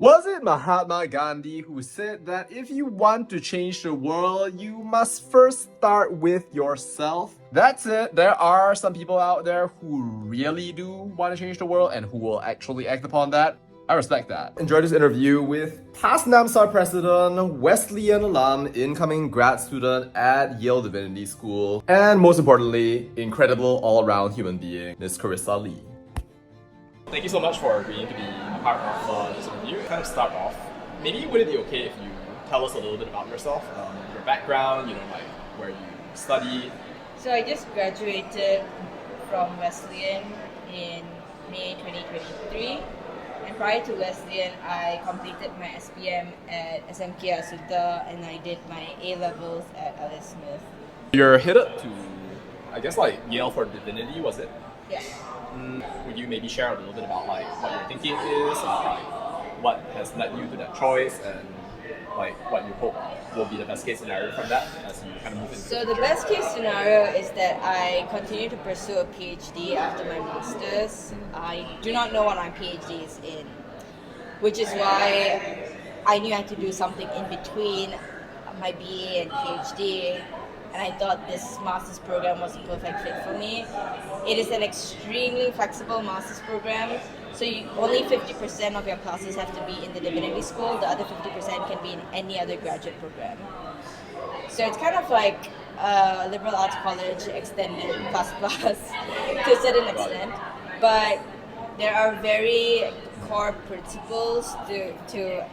Was it Mahatma Gandhi who said that if you want to change the world, you must first start with yourself? That's it. There are some people out there who really do want to change the world and who will actually act upon that. I respect that. Enjoy this interview with past NAMSAR president, Wesleyan alum, incoming grad student at Yale Divinity School, and most importantly, incredible all-around human being, Miss Charissa Lee. Thank you so much for agreeing to be a part of this interview. Kind of start off, maybe would it be okay if you tell us a little bit about yourself, your background, like where you studied? So I just graduated from Wesleyan in May 2023. And prior to Wesleyan, I completed my SPM at SMK Asuta and I did my A-levels at Alice Smith. You're headed to, I guess, Yale for Divinity, was it? Yeah. Would you maybe share a little bit about what your thinking is, what has led you to that choice, and what you hope will be the best case scenario from that as you kind of move into? So the best case scenario is that I continue to pursue a PhD after my master's. I do not know what my PhD is in, which is why I knew I had to do something in between my BA and PhD. And I thought this master's program was a perfect fit for me. It is an extremely flexible master's program, so only 50% of your classes have to be in the Divinity School, the other 50% can be in any other graduate program. So it's kind of like a liberal arts college extended plus to a certain extent, but there are very core principles to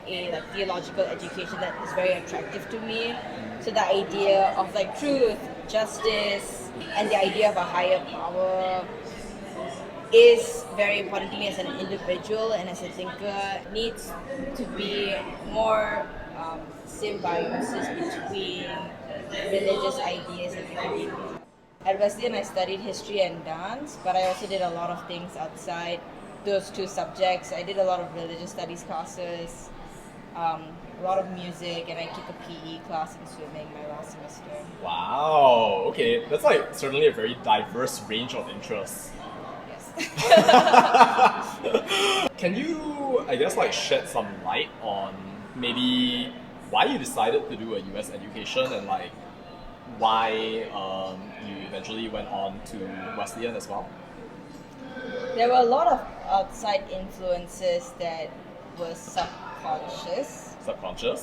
a theological education that is very attractive to me. So the idea of truth, justice, and the idea of a higher power is very important to me as an individual and as a thinker. It needs to be more symbiosis between religious ideas and academia. At Wesleyan, I studied history and dance, but I also did a lot of things outside those two subjects. I did a lot of religious studies classes, a lot of music, and I took a PE class in swimming my last semester. Wow, okay. That's certainly a very diverse range of interests. Yes. Can you, I guess, shed some light on maybe why you decided to do a US education and why you eventually went on to Wesleyan as well? There were a lot of outside influences that were subconscious.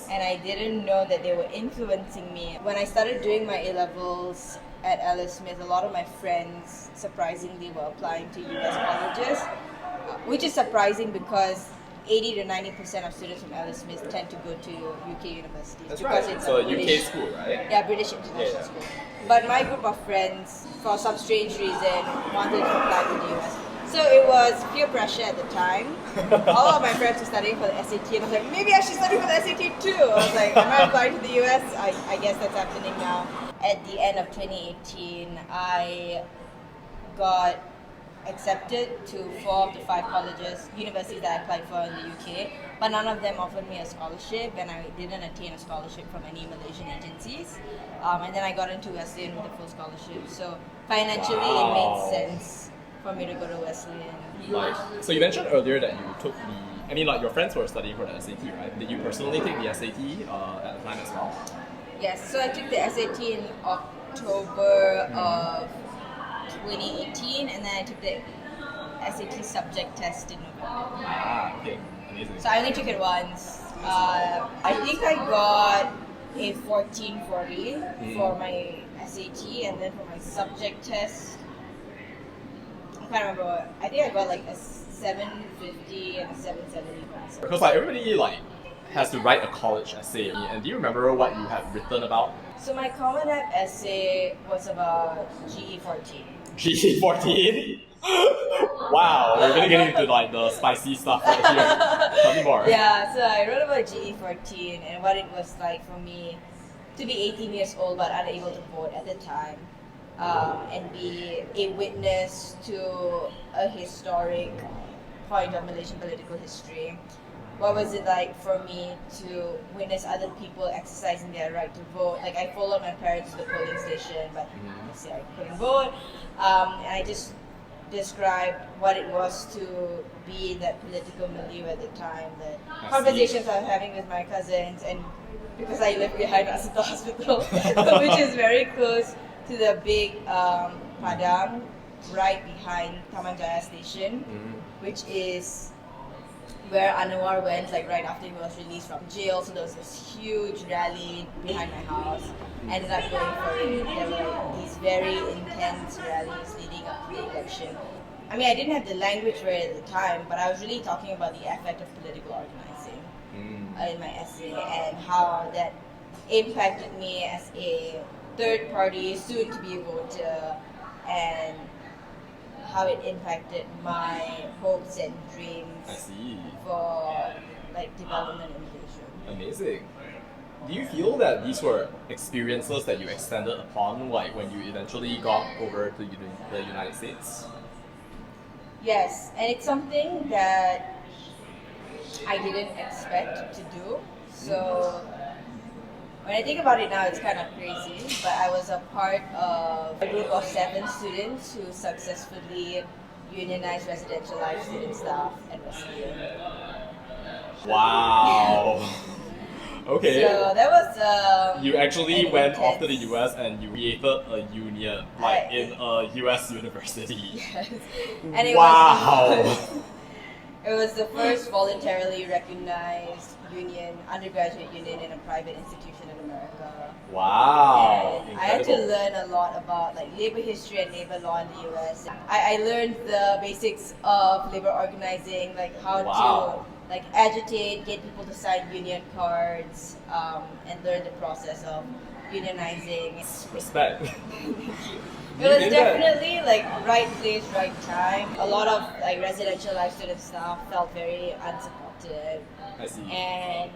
And I didn't know that they were influencing me. When I started doing my A-levels at Alice Smith, a lot of my friends surprisingly were applying to US colleges, which is surprising because 80 to 90% of students from Alice Smith tend to go to UK universities. That's because right. It's a British, UK school, right? Yeah, British international school. But my group of friends, for some strange reason, wanted to apply to the US. So it was peer pressure at the time. All of my friends were studying for the SAT, and I was like, maybe I should study for the SAT too. I was like, am I applying to the US? I guess that's happening now. At the end of 2018, I got accepted to 4 of the 5 colleges, universities that I applied for in the UK, but none of them offered me a scholarship, and I didn't attain a scholarship from any Malaysian agencies. And then I got into Wesleyan with a full scholarship. So financially, It made sense for me to go to Wesleyan. So you mentioned earlier that you took your friends were studying for the SAT, right? Did you personally take the SAT at the time as well? Yes, so I took the SAT in October of 2018, and then I took the SAT subject test in November. Okay, amazing. So I only took it once. I think I got a 1440 for my SAT, and then for my subject test, I can't remember. I think I got a 750 and a 770 for myself. Because everybody has to write a college essay, and do you remember what you had written about? So my Common App essay was about GE14. GE14? Wow, we're gonna get into the spicy stuff right here. Tell me more. Yeah, so I wrote about GE14 and what it was like for me to be 18 years old but unable to vote at the time, and be a witness to a historic point of Malaysian political history. What was it like for me to witness other people exercising their right to vote? I followed my parents to the polling station, but obviously I couldn't vote. And I just described what it was to be in that political milieu at the time. The I conversations I was having with my cousins, and because I live behind Asita Hospital, which is very close to the big Padang, right behind Taman Jaya Station, which is where Anwar went, like right after he was released from jail. So there was this huge rally behind my house. Ended up going for it. There were like these very intense rallies leading up to the election. I mean, I didn't have the language for it at the time, but I was really talking about the effect of political organizing in my essay and how that impacted me as a third party, soon to be voter, and how it impacted my hopes and dreams I see. for like development in Malaysia. Amazing. Do you feel that these were experiences that you extended upon, like when you eventually got over to the United States? Yes, and it's something that I didn't expect to do. So when I think about it now, it's kind of crazy, but I was a part of a group of 7 students who successfully unionized residential life student staff at Wesleyan. Wow. Okay. So that was You actually an went off to intense- the US and you created a union, like in a US university. Yes. And it Wow. it was the first voluntarily recognized union, undergraduate union in a private institution in America. Wow. And I had to Incredible. learn a lot about like labor history and labor law in the US. I learned the basics of labor organizing, like how Wow. to like agitate, get people to sign union cards, and learn the process of unionizing. Respect. It was definitely like right place, right time. A lot of like residential life student staff felt very unsupported, I see. and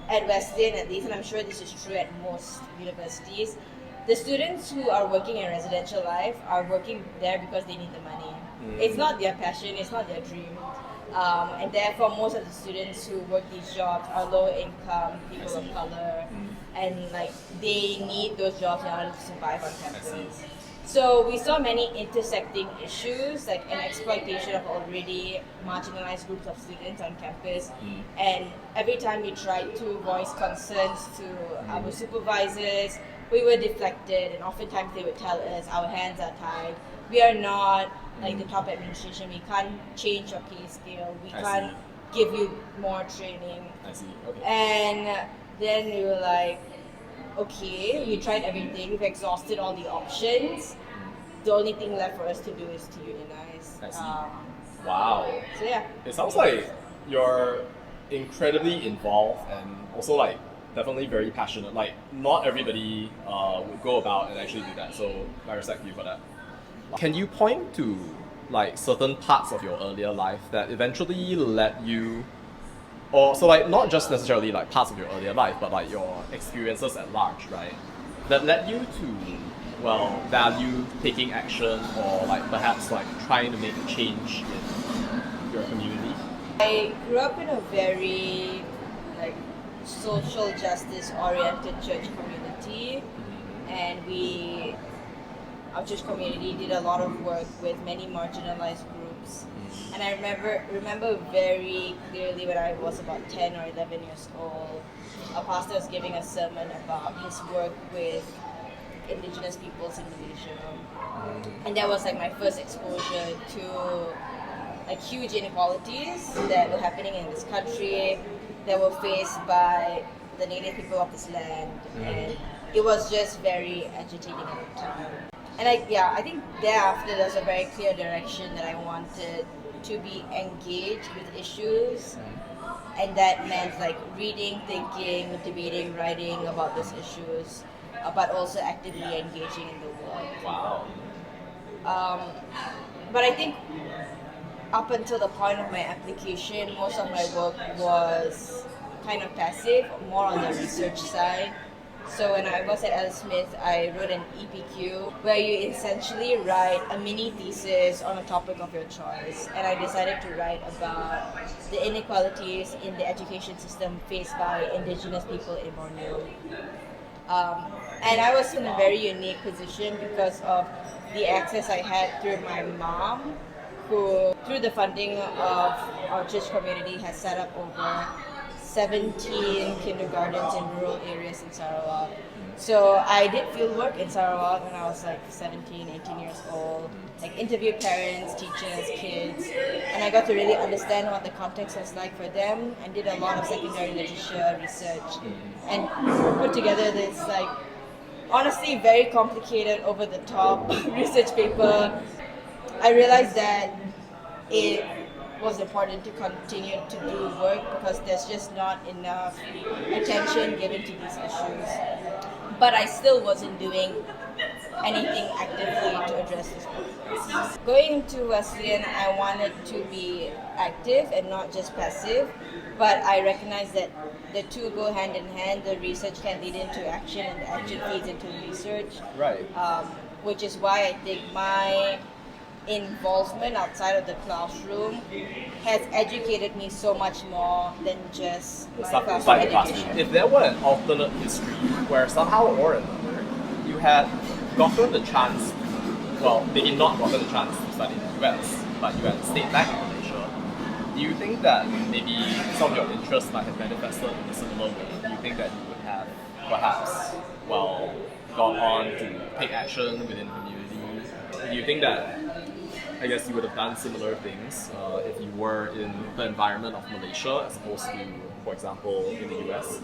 at Wesleyan at least, and I'm sure this is true at most universities, the students who are working in residential life are working there because they need the money. It's not their passion, it's not their dream. And therefore, most of the students who work these jobs are low income, people of color, and like they need those jobs in order to survive on campus. So we saw many intersecting issues, like an exploitation of already marginalized groups of students on campus. And every time we tried to voice concerns to our supervisors, we were deflected, and oftentimes they would tell us our hands are tied. We are not like the top administration. We can't change your pay scale. We I can't give you more training. I see. Okay. And then we were like, okay, we tried everything. We've exhausted all the options. The only thing left for us to do is to unionize. I see. Wow. So yeah. It sounds like you're incredibly involved and also like definitely very passionate. Like not everybody would go about and actually do that. So I respect you for that. Can you point to like certain parts of your earlier life that eventually led you, or so like not just necessarily like parts of your earlier life, but like your experiences at large, right? That led you to, well, value taking action or like perhaps like trying to make a change in your community? I grew up in a very like social justice oriented church community, and our church community did a lot of work with many marginalized groups. And I remember very clearly when I was about 10 or 11 years old, a pastor was giving a sermon about his work with indigenous peoples in Malaysia. And that was like my first exposure to like huge inequalities that were happening in this country, that were faced by the native people of this land. And it was just very agitating at the time. And I think thereafter there was a very clear direction that I wanted to be engaged with issues, and that meant like reading, thinking, debating, writing about those issues, but also actively engaging in the world. Wow. But I think up until the point of my application, most of my work was kind of passive, more on the research side. So when I was at Alice Smith, I wrote an EPQ where you essentially write a mini thesis on a topic of your choice. And I decided to write about the inequalities in the education system faced by indigenous people in Borneo. And I was in a very unique position because of the access I had through my mom, who, through the funding of our church community, has set up over 17 kindergartens in rural areas in Sarawak. So I did field work in Sarawak when I was like 17, 18 years old, like interviewed parents, teachers, kids, and I got to really understand what the context was like for them, and did a lot of secondary literature research and put together this like honestly very complicated, over the top research paper. I realized that it was important to continue to do work because there's just not enough attention given to these issues. But I still wasn't doing anything actively to address this problem. Going to Wesleyan, I wanted to be active and not just passive, but I recognize that the two go hand in hand. The research can lead into action, and the action feeds into the research. Right. Which is why I think my involvement outside of the classroom has educated me so much more than just my classroom education. If there were an alternate history where somehow or another you had gotten the chance, well, maybe not gotten the chance to study in the US, but you had stayed back in Malaysia, do you think that maybe some of your interests might have manifested in a similar way? Do you think that you would have perhaps, well, gone on to take action within community? Do you think that, I guess, you would have done similar things if you were in the environment of Malaysia as opposed to, for example, in the US?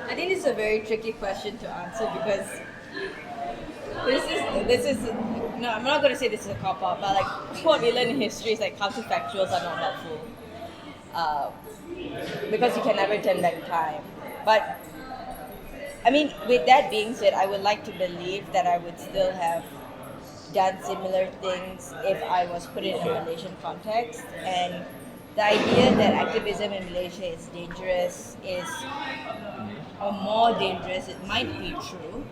I think it's a very tricky question to answer because this is no, I'm not going to say this is a cop out, but like what we learn in history is like counterfactuals are not helpful because you can never turn back time. But I mean, with that being said, I would like to believe that I would still have done similar things if I was put in a Malaysian context. And the idea that activism in Malaysia is dangerous is, or more dangerous, it might be true.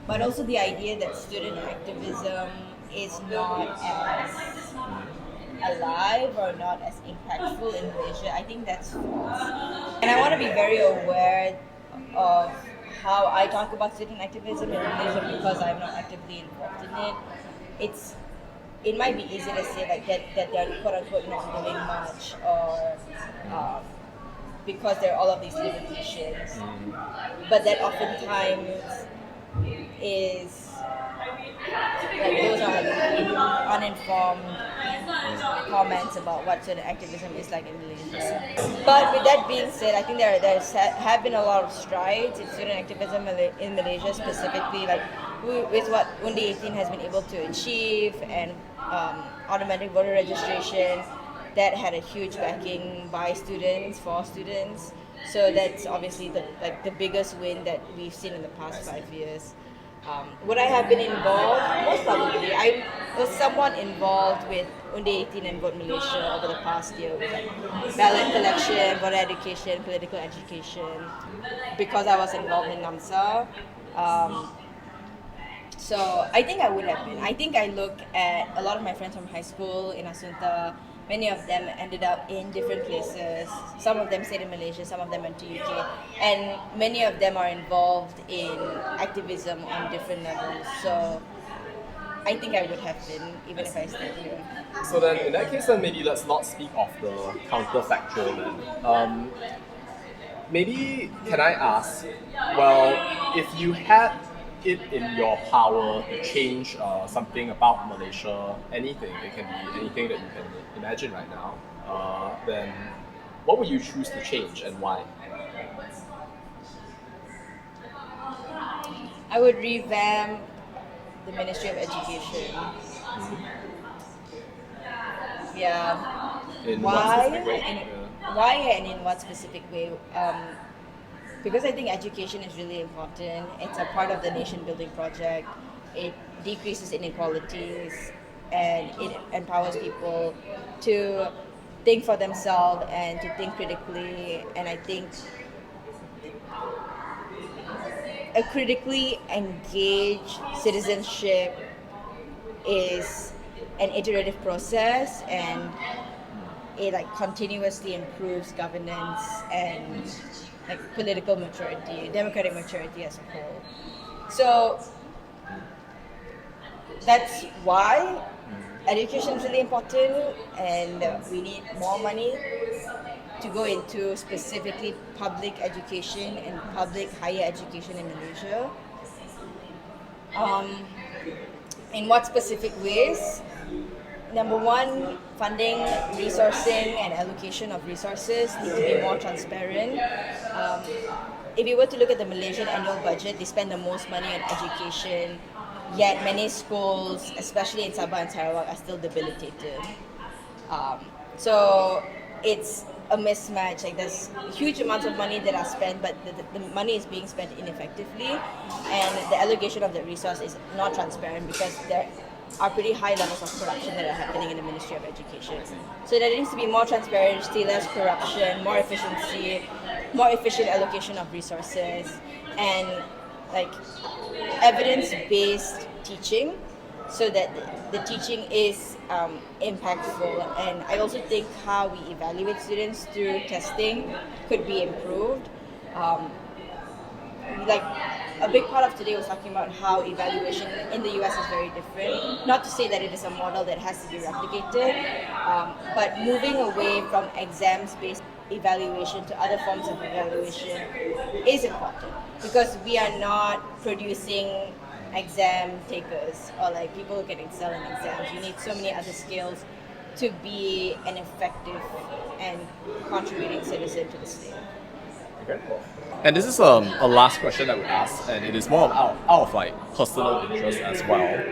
But also the idea that student activism is not as alive or not as impactful in Malaysia, I think that's false. And I want to be very aware of how I talk about student activism in Malaysia because I'm not actively involved in it. It might be easy to say like that they're quote unquote not doing much, or because there are all of these limitations. But that oftentimes is like those are like uninformed comments about what student activism is like in Malaysia. But with that being said, I think there have been a lot of strides in student activism in Malaysia, specifically like with what Undi 18 has been able to achieve, and automatic voter registration that had a huge backing by students, for students. So that's obviously the biggest win that we've seen in the past 5 years. Would I have been involved? Most probably. I was somewhat involved with Undi 18 and Vote Malaysia over the past year with like ballot collection, voter education, political education, because I was involved in NAMSA. So I think I would have been. I think I look at a lot of my friends from high school in Asunta. Many of them ended up in different places. Some of them stayed in Malaysia, some of them went to UK. And many of them are involved in activism on different levels. So I think I would have been, even if I stayed here. So then, in that case, then maybe let's not speak of the counterfactual then. Maybe, can I ask, well, if you had it in your power to change something about Malaysia, anything, it can be anything that you can imagine right now, then what would you choose to change and why? I would revamp the Ministry of Education. Yeah. In Why? what specific way? Why and in what specific way? Because I think education is really important. It's a part of the nation building project. It decreases inequalities and it empowers people to think for themselves and to think critically. And I think a critically engaged citizenship is an iterative process, and it like continuously improves governance and like political maturity, democratic maturity as a whole. So that's why education is really important, and we need more money to go into specifically public education and public higher education in Malaysia. In what specific ways? Number one, funding, resourcing, and allocation of resources need to be more transparent. If you were to look at the Malaysian annual budget, they spend the most money on education, yet many schools, especially in Sabah and Sarawak, are still debilitated. So it's a mismatch. Like there's huge amounts of money that are spent, but the money is being spent ineffectively, and the allocation of the resource is not transparent because there are pretty high levels of corruption that are happening in the Ministry of Education. So there needs to be more transparency, less corruption, more efficiency, more efficient allocation of resources, and like evidence-based teaching, so that the teaching is impactful. And I also think how we evaluate students through testing could be improved. Like a big part of today was talking about how evaluation in the US is very different. Not to say that it is a model that has to be replicated, but moving away from exams-based evaluation to other forms of evaluation is important, because we are not producing exam takers or like people who can excel in exams. You need so many other skills to be an effective and contributing citizen to the state. Okay. And this is a last question that we ask, and it is more of out of like personal interest as well.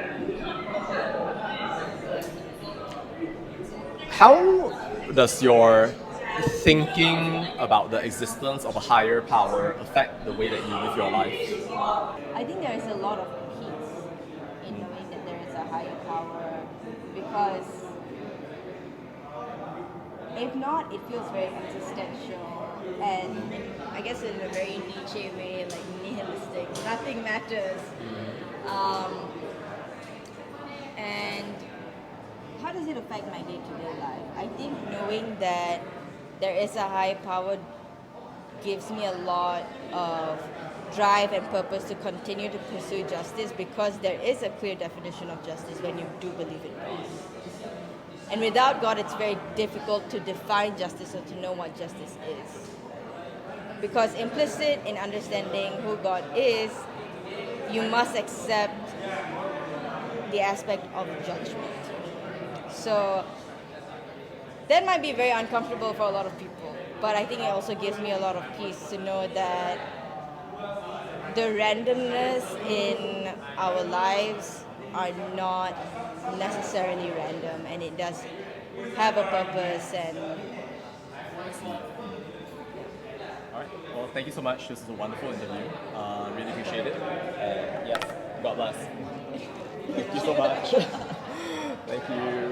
How does your thinking about the existence of a higher power affect the way that you live your life? I think there is a lot of peace in knowing that there is a higher power, because if not, it feels very existential, and I guess in a very Nietzsche way, like nihilistic, nothing matters. And how does it affect my day-to-day life? I think knowing that there is a high power gives me a lot of drive and purpose to continue to pursue justice, because there is a clear definition of justice when you do believe in God. And without God, it's very difficult to define justice or to know what justice is. Because implicit in understanding who God is, you must accept the aspect of judgment. So that might be very uncomfortable for a lot of people, but I think it also gives me a lot of peace to know that the randomness in our lives are not necessarily random, and it does have a purpose. And Alright, well, thank you so much. This is a wonderful interview. Really appreciate it. And yes, God bless. Thank you so much. Thank you.